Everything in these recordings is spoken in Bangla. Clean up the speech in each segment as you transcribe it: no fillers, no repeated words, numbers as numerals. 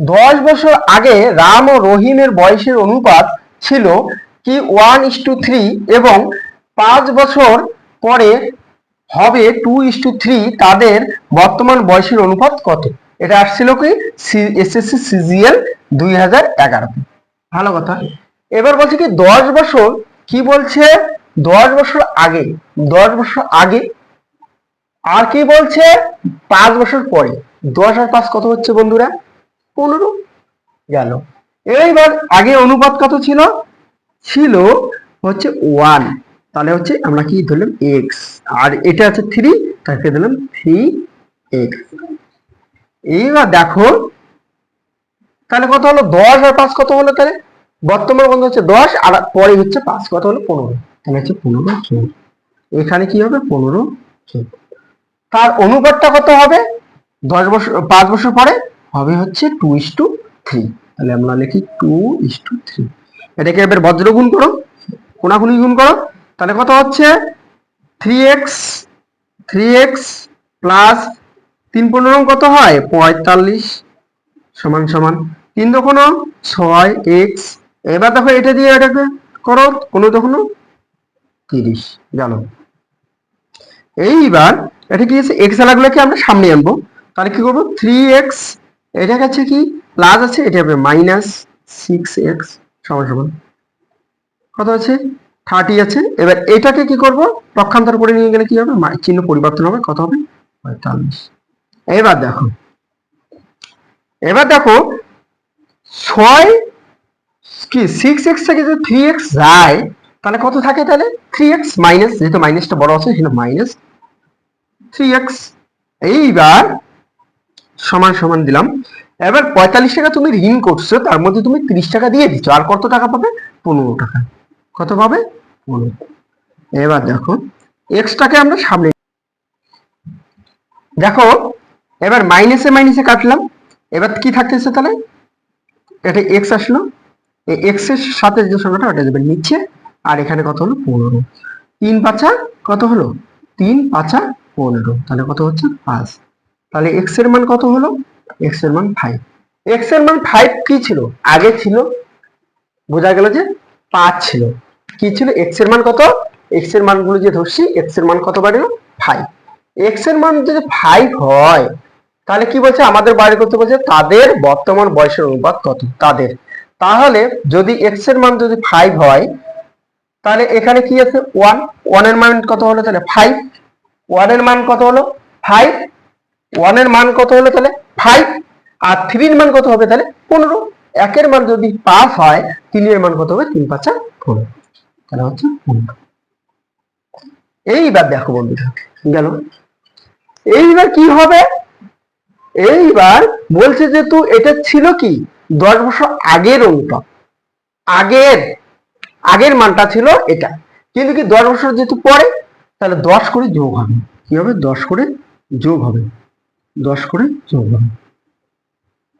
10 বছর আগে রাম ও রহিমের বয়সের অনুপাত ছিল কি 1:3 এবং 5 বছর পরে হবে 2:3, তাদের বর্তমান বয়সের অনুপাত কত? এটা আসছিল কি এসএসসি সিজিএল 2011। ভালো কথা। এবার বলছে কি 10 বছর, কি বলছে 10 বছর আগে, 10 বছর আগে, আর কি বলছে 5 বছর পরে। 10 আর 5 কত হচ্ছে বন্ধুরা? 15 গেল। এইবার আগে অনুপাত কত ছিল? ছিল হচ্ছে 1, তাহলে হচ্ছে আমরা কি ধরলাম এক্স, আর এটা আছে 3, তাকে দিলাম 3x। এইবার দেখো তাহলে কত হলো? 10 আর 5 কত হলো? তাহলে বর্তমান বন্ধু হচ্ছে 10 আর পরে হচ্ছে 5, কত হলো? 15। তাহলে হচ্ছে 15 যোগ, এখানে কি হবে? 15 যোগ, তার অনুপাতটা কত হবে? 10 বছর 5 বছর পরে হবে হচ্ছে 2:3। তাহলে আমরা লিখি 2:3। এটাকে এবার বজ্র গুণ করো, কোনাকুনি গুণ করো, তাহলে কত হচ্ছে? 3x, 3x প্লাস 3×15 কত হয়? 45 সমান সমান 3×2 6x। এবার দেখো এটা দিয়ে এটাকে করো, কোনো তখন 30 গেল। এইবার এটা কি আছে? এক্স লাগলোকে আমরা সামনে আনবো, তাহলে কি করবো? 3x, এটা কাছে কি প্লাস আছে, এটা হবে -6x সমান সমান কত আছে? 30 আছে। এবার এটাকে কি করব? পক্ষান্তর করে নিয়ে গেলে কি হবে? চিহ্ন পরিবর্তন হবে, কত হবে? 45। এবার দেখো, এবার দেখো 6 কি 6x থেকে যদি 3x যায় তাহলে কত থাকে? তাহলে 3x মাইনাস, যেহেতু মাইনাসটা বড় আছে সেটা -3x। এইবার সমান সমান দিলাম। এবার 45 টাকা তুমি ঋণ করছো, তার মধ্যে তুমি 30 টাকা দিয়ে দিচ্ছ, আর কত টাকা পাবে? 15 টাকা। কত পাবে? 15। এবার দেখো এক্সটাকে আমরা সামনে, দেখো এবার মাইনাসে মাইনাসে কাটলাম, এবার কি থাকতেছে? তাহলে এটা এক্স আসলো, এই এক্স এর সাথে যে সংখ্যাটা ওটা দেবে নিচে, আর এখানে কত হলো? 15। 3×5 কত হলো? 3×5 15, তাহলে কত হচ্ছে? 5। তাহলে এক্স এর মান কত হলো? এক্স এর মান 5। এক্স এর মান 5 কি ছিল? আগে ছিল, বোঝা গেল যে 5 ছিল। কি ছিল? এক্স এর মান কত? এক্স এর মানগুলো যে ধরছি, এক্স এর মান কত বাড়লো? 5। এক্স এর মান যদি 5 হয় তাহলে কি বলছে? আমাদের বাইরে করতে বলছে তাদের বর্তমান বয়সের অনুপাত কত তাদের। তাহলে যদি এক্স এর মান যদি 5 হয় তাহলে এখানে কি আছে? 1, 1 এর মান কত হলো? তাহলে 5, 1 এর মান কত হলো? 5, 1 এর মান কত হলো? তাহলে 5, আর 3 এর মান কত হবে? তাহলে 15। একের মান যদি 5 হয়, 3 এর মান কত হবে? 3×5 15, তাহলে হচ্ছে 15। এইবার দেখো বন্ধুরা গেল। এইবার কি হবে? এইবার বলছে যে তুই এটা ছিল কি 10 বছর আগের অনুপাত, আগের আগের মানটা ছিল এটা, কিন্তু কি 10 বছর যেহেতু পরে, তাহলে 10 করে যোগ হবে। কি হবে? 10 করে যোগ হবে, 10 করে যোগ হবে।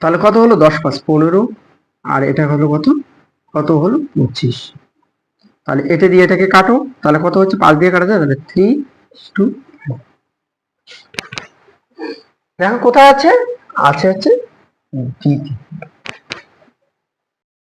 তাহলে কত হলো? 10×5 15, আর এটা হলো কত? কত হলো? 25। তাহলে এটা দিয়ে এটাকে কাটো, তাহলে কত হচ্ছে? 5 দিয়ে কাটা যায়, তাহলে 3:2। দেখো কোথায় আছে? আছে হচ্ছে